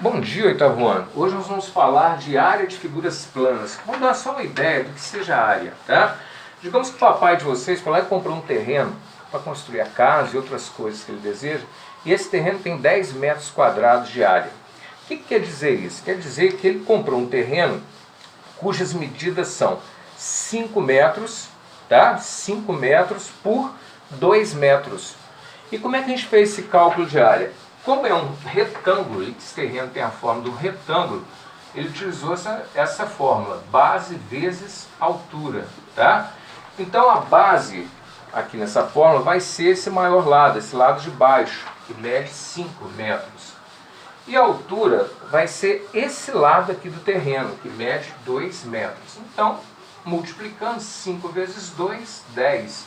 Bom dia, oitavo ano. Hoje nós vamos falar de área de figuras planas. Vamos dar só uma ideia do que seja a área, tá? Digamos que o papai de vocês foi lá e comprou um terreno para construir a casa e outras coisas que ele deseja, e esse terreno tem 10 metros quadrados de área. O que quer dizer isso? Quer dizer que ele comprou um terreno cujas medidas são 5 metros, tá? 5 metros por 2 metros. E como é que a gente fez esse cálculo de área? Como é um retângulo, e esse terreno tem a forma do retângulo, ele utilizou essa fórmula, base vezes altura, tá? Então a base, aqui nessa fórmula, vai ser esse maior lado, esse lado de baixo, que mede 5 metros. E a altura vai ser esse lado aqui do terreno, que mede 2 metros. Então, multiplicando 5 vezes 2, 10.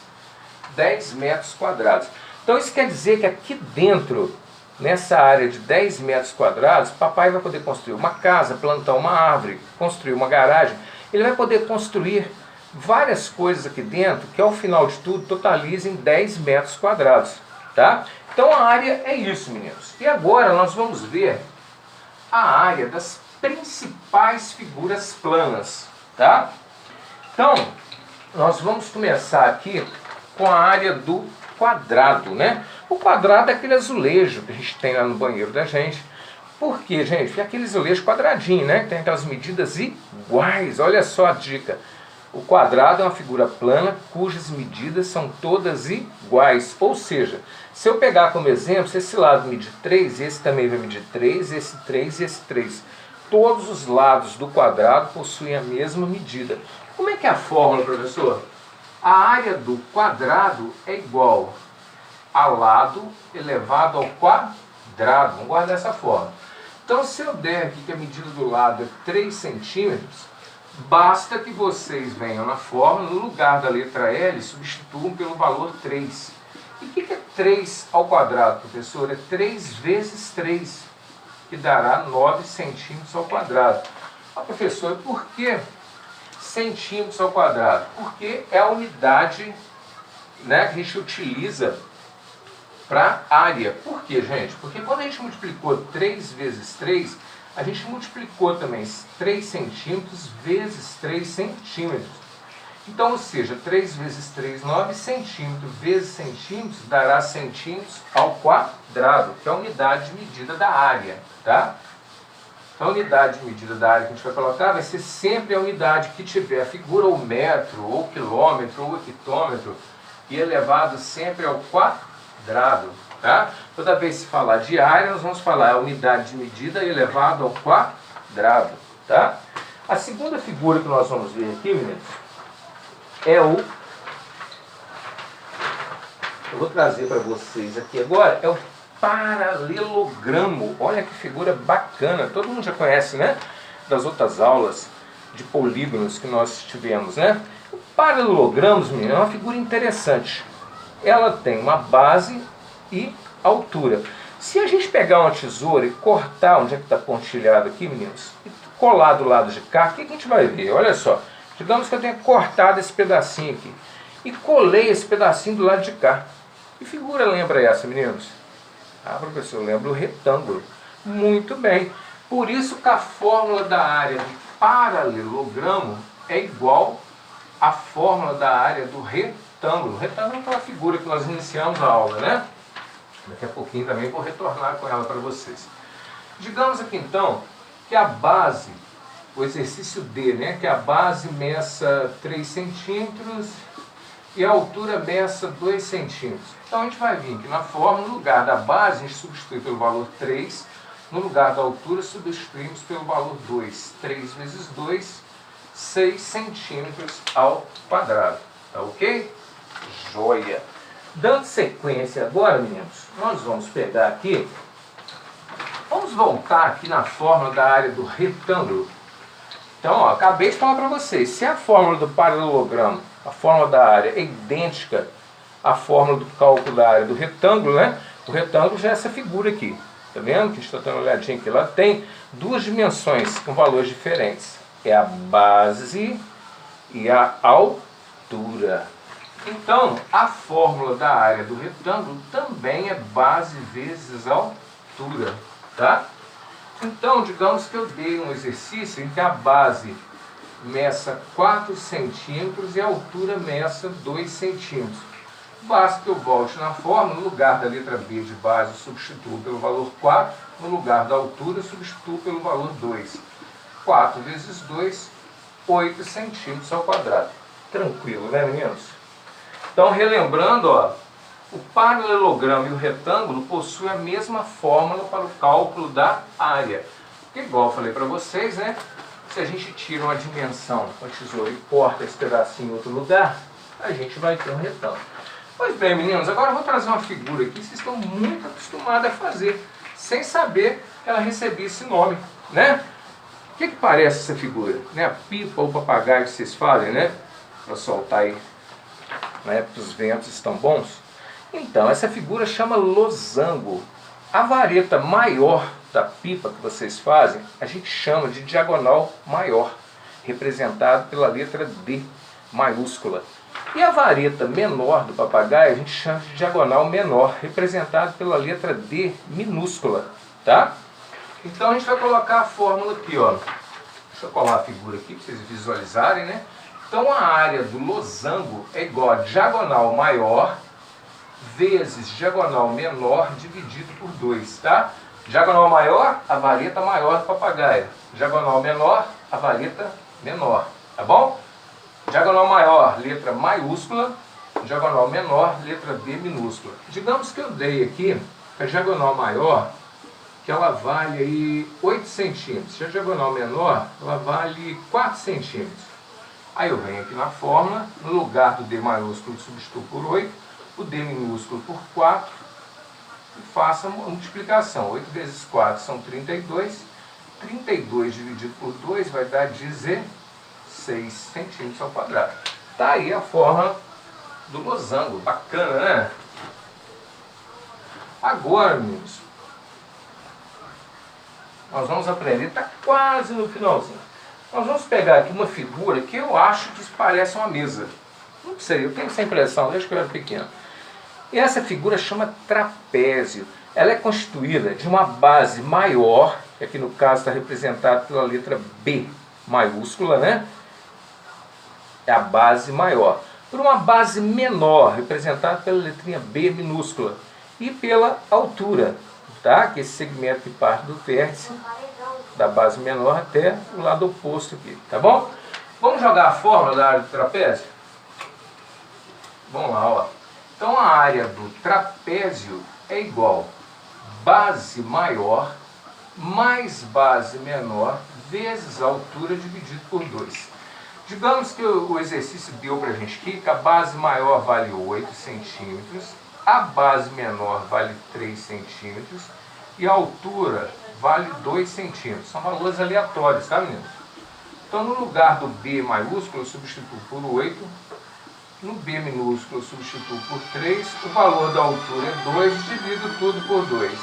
10 metros quadrados. Então isso quer dizer que aqui dentro, nessa área de 10 metros quadrados, papai vai poder construir uma casa, plantar uma árvore, construir uma garagem. Ele vai poder construir várias coisas aqui dentro que ao final de tudo totalizem 10 metros quadrados. Tá? Então a área é isso, meninos. E agora nós vamos ver a área das principais figuras planas. Tá? Então, nós vamos começar aqui com a área do quadrado, né? O quadrado é aquele azulejo que a gente tem lá no banheiro da gente. Por quê, gente? É aquele azulejo quadradinho, né? Tem aquelas medidas iguais. Olha só a dica. O quadrado é uma figura plana cujas medidas são todas iguais. Ou seja, se eu pegar como exemplo, se esse lado medir 3, esse também vai medir 3, esse 3 e esse 3. Todos os lados do quadrado possuem a mesma medida. Como é que é a fórmula, professor? A área do quadrado é igual a lado elevado ao quadrado. Vamos guardar essa forma. Então, se eu der aqui que a medida do lado é 3 centímetros, basta que vocês venham na fórmula, no lugar da letra L, substituam pelo valor 3. E o que é 3 ao quadrado, professor? É 3 vezes 3, que dará 9 centímetros ao quadrado. Ah, professor, por que centímetros ao quadrado? Porque é a unidade, né, que a gente utiliza para área. Por quê, gente? Porque quando a gente multiplicou 3 vezes 3, a gente multiplicou também 3 centímetros vezes 3 centímetros. Então, ou seja, 3 vezes 3, 9 centímetros vezes centímetros dará centímetros ao quadrado, que é a unidade de medida da área, tá? Então, a unidade de medida da área que a gente vai colocar vai ser sempre a unidade que tiver a figura ou metro, ou quilômetro, ou hectômetro, e elevado sempre ao quadrado. Tá? Toda vez que se falar de área, nós vamos falar a unidade de medida elevado ao quadrado. Tá? A segunda figura que nós vamos ver aqui, meninos, é o... Eu vou trazer para vocês aqui agora, é o paralelogramo. Olha que figura bacana, todo mundo já conhece, né? Das outras aulas de polígonos que nós tivemos, né? O paralelogramo, meninos, é uma figura interessante. Ela tem uma base e altura. Se a gente pegar uma tesoura e cortar onde é que está pontilhado aqui, meninos, e colar do lado de cá, o que a gente vai ver? Olha só, digamos que eu tenha cortado esse pedacinho aqui e colei esse pedacinho do lado de cá. Que figura lembra essa, meninos? Ah, professor, lembra o retângulo. Muito bem. Por isso que a fórmula da área do paralelogramo é igual à fórmula da área do retângulo. O retângulo é aquela figura que nós iniciamos a aula, né? Daqui a pouquinho também vou retornar com ela para vocês. Digamos aqui então que a base, o exercício D, né? Que a base meça 3 centímetros e a altura meça 2 centímetros. Então a gente vai vir aqui na fórmula, no lugar da base a gente substitui pelo valor 3, no lugar da altura substituímos pelo valor 2. 3 vezes 2, 6 centímetros ao quadrado. Tá ok? Joia! Dando sequência agora, meninos, nós vamos pegar aqui, vamos voltar aqui na fórmula da área do retângulo. Então, ó, acabei de falar para vocês, se a fórmula do paralelogramo, a fórmula da área é idêntica à fórmula do cálculo da área do retângulo, né? O retângulo já é essa figura aqui, tá vendo? Que a gente está dando uma olhadinha aqui, ela tem duas dimensões com valores diferentes, é a base e a altura. Então, a fórmula da área do retângulo também é base vezes altura, tá? Então, digamos que eu dei um exercício em que a base meça 4 centímetros e a altura meça 2 centímetros. Basta que eu volte na fórmula, no lugar da letra B de base, eu substituo pelo valor 4, no lugar da altura, eu substituo pelo valor 2. 4 vezes 2, 8 centímetros ao quadrado. Tranquilo, né, meninos? Então, relembrando, ó, o paralelogramo e o retângulo possuem a mesma fórmula para o cálculo da área. Porque, igual eu falei para vocês, né? Se a gente tira uma dimensão com a tesoura e corta esse pedacinho em outro lugar, a gente vai ter um retângulo. Pois bem, meninos, agora eu vou trazer uma figura aqui que vocês estão muito acostumados a fazer, sem saber que ela recebia esse nome, né? O que parece essa figura? Né? A pipa ou papagaio que vocês fazem, né? Para soltar aí, na época que os ventos estão bons. Então, essa figura chama losango. A vareta maior da pipa que vocês fazem, a gente chama de diagonal maior, representado pela letra D maiúscula. E a vareta menor do papagaio, a gente chama de diagonal menor, representado pela letra D minúscula, tá? Então, a gente vai colocar a fórmula aqui, ó. Deixa eu colar a figura aqui para vocês visualizarem, né? Então, a área do losango é igual a diagonal maior vezes diagonal menor dividido por 2, tá? Diagonal maior, a vareta maior do papagaio. Diagonal menor, a vareta menor, tá bom? Diagonal maior, letra maiúscula. Diagonal menor, letra D minúscula. Digamos que eu dei aqui a diagonal maior, que ela vale aí 8 centímetros. Já a diagonal menor, ela vale 4 centímetros. Aí eu venho aqui na fórmula, no lugar do D maiúsculo, substituo por 8, o D minúsculo por 4, e faço a multiplicação. 8 vezes 4 são 32. 32 dividido por 2 vai dar 16 centímetros ao quadrado. Tá aí a fórmula do losango. Bacana, né? Agora, meninos, nós vamos aprender, está quase no finalzinho. Nós vamos pegar aqui uma figura que eu acho que parece uma mesa. Não sei, eu tenho essa impressão desde que eu era pequeno. E essa figura chama trapézio. Ela é constituída de uma base maior, que aqui no caso está representada pela letra B maiúscula, né? É a base maior. Por uma base menor, representada pela letrinha B minúscula. E pela altura, tá? Que é esse segmento que parte do vértice da base menor até o lado oposto aqui, tá bom? Vamos jogar a fórmula da área do trapézio? Vamos lá, ó. Então a área do trapézio é igual base maior mais base menor vezes a altura dividido por 2. Digamos que o exercício deu para a gente aqui que a base maior vale 8 centímetros, a base menor vale 3 centímetros e a altura vale 2 centímetros. São valores aleatórios, tá, meninos? Então, no lugar do B maiúsculo, eu substituo por 8. No B minúsculo, eu substituo por 3. O valor da altura é 2, divido tudo por 2.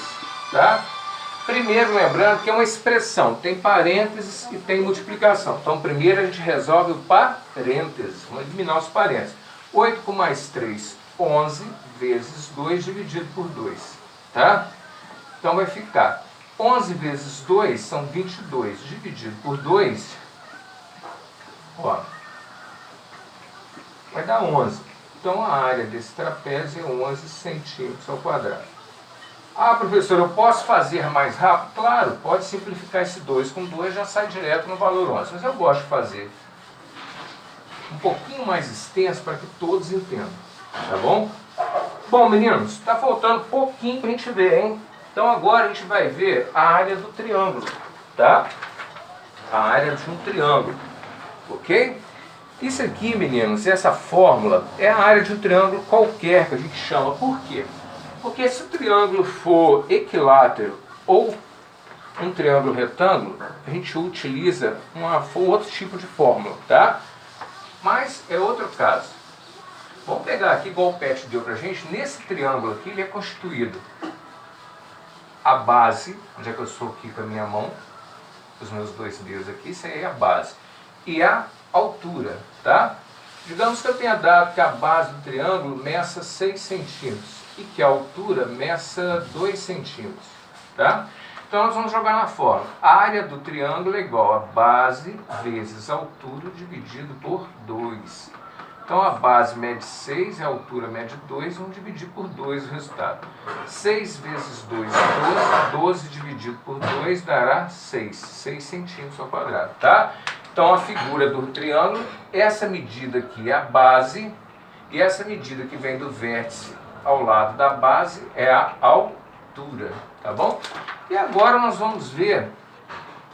Tá? Primeiro, lembrando que é uma expressão. Tem parênteses e tem multiplicação. Então, primeiro a gente resolve o parênteses. Vamos eliminar os parênteses. 8 com mais 3, 11 vezes 2 dividido por 2. Tá? Então, vai ficar 11 vezes 2 são 22, dividido por 2, ó, vai dar 11. Então, a área desse trapézio é 11 centímetros ao quadrado. Ah, professor, eu posso fazer mais rápido? Claro, pode simplificar esse 2 com 2, já sai direto no valor 11. Mas eu gosto de fazer um pouquinho mais extenso para que todos entendam, tá bom? Bom, meninos, está faltando pouquinho para a gente ver, hein? Então agora a gente vai ver a área do triângulo, tá? A área de um triângulo, ok? Isso aqui, meninos, essa fórmula é a área de um triângulo qualquer que a gente chama. Por quê? Porque se o triângulo for equilátero ou um triângulo retângulo, a gente utiliza outro tipo de fórmula, tá? Mas é outro caso. Vamos pegar aqui, igual o Pet deu pra gente, nesse triângulo aqui ele é constituído a base, onde é que eu sou aqui com a minha mão, os meus dois dedos aqui, isso aí é a base, e a altura, tá? Digamos que eu tenha dado que a base do triângulo meça 6 centímetros e que a altura meça 2 centímetros, tá? Então nós vamos jogar na fórmula. A área do triângulo é igual a base vezes a altura dividido por 2. Então a base mede 6 e a altura mede 2, vamos dividir por 2 o resultado. 6 vezes 2 é 12, 12 dividido por 2 dará 6 centímetros ao quadrado, tá? Então a figura do triângulo, essa medida aqui é a base, e essa medida que vem do vértice ao lado da base é a altura, tá bom? E agora nós vamos ver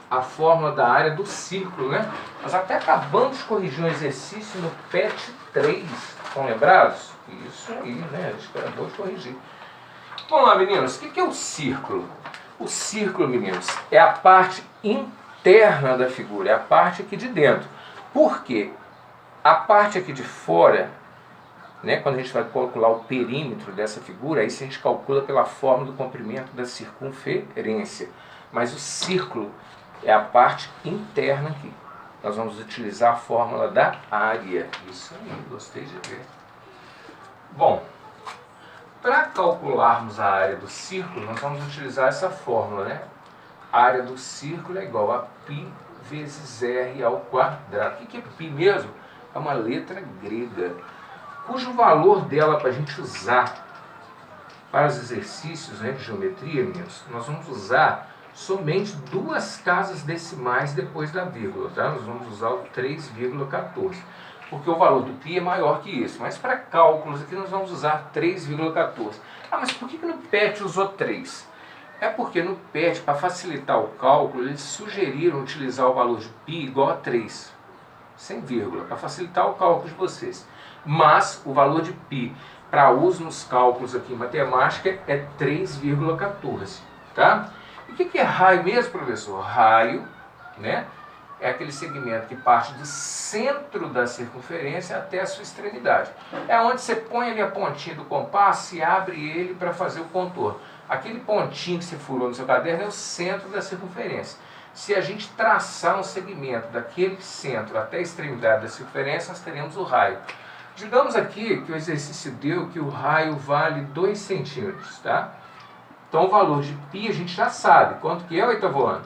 a fórmula da área do círculo, né? Nós até acabamos de corrigir um exercício no PET 3, estão lembrados? Isso aí, né? A gente acabou de corrigir. Vamos lá, meninos, o que é o círculo? O círculo, meninos, é a parte interna da figura, é a parte aqui de dentro. Por quê? A parte aqui de fora, né, quando a gente vai calcular o perímetro dessa figura, aí a gente calcula pela fórmula do comprimento da circunferência. Mas o círculo é a parte interna aqui. Nós vamos utilizar a fórmula da área. Isso aí, gostei de ver. Bom, para calcularmos a área do círculo, nós vamos utilizar essa fórmula, né? A área do círculo é igual a π vezes r ao quadrado. O que é π mesmo? É uma letra grega, cujo valor dela para a gente usar para os exercícios, né, de geometria, meninos, nós vamos usar somente 2 casas decimais depois da vírgula, tá? Nós vamos usar o 3,14, porque o valor do π é maior que isso, mas para cálculos aqui nós vamos usar 3,14. Ah, mas por que no PET usou 3? É porque no PET, para facilitar o cálculo, eles sugeriram utilizar o valor de π igual a 3, sem vírgula, para facilitar o cálculo de vocês. Mas o valor de π para uso nos cálculos aqui em matemática é 3,14, tá? E o que é raio mesmo, professor? Raio, né, é aquele segmento que parte do centro da circunferência até a sua extremidade. É onde você põe ali a pontinha do compasso e abre ele para fazer o contorno. Aquele pontinho que você furou no seu caderno é o centro da circunferência. Se a gente traçar um segmento daquele centro até a extremidade da circunferência, nós teremos o raio. Digamos aqui que o exercício deu que o raio vale 2 centímetros, tá? Então o valor de π a gente já sabe. Quanto que é, oitavo ano?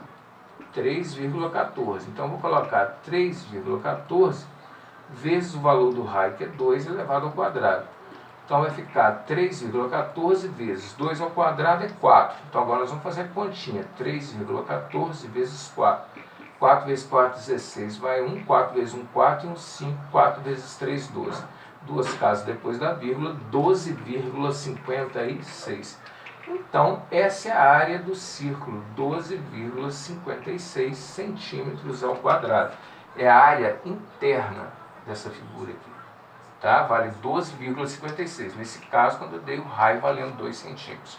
3,14. Então eu vou colocar 3,14 vezes o valor do raio, que é 2 elevado ao quadrado. Então vai ficar 3,14 vezes 2 ao quadrado é 4. Então agora nós vamos fazer a continha. 3,14 vezes 4. 4 vezes 4, 16. Vai 1, 4 vezes 1, 4 e 1, 5. 4 vezes 3, 12. 2 casas depois da vírgula, 12,56. Então, essa é a área do círculo, 12,56 centímetros ao quadrado. É a área interna dessa figura aqui, tá? Vale 12,56. Nesse caso, quando eu dei o raio valendo 2 centímetros.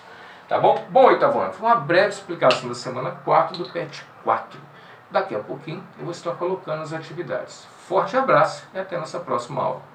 Tá bom? Bom, oitavo ano, foi uma breve explicação da semana 4 do PET 4. Daqui a pouquinho eu vou estar colocando as atividades. Forte abraço e até nossa próxima aula.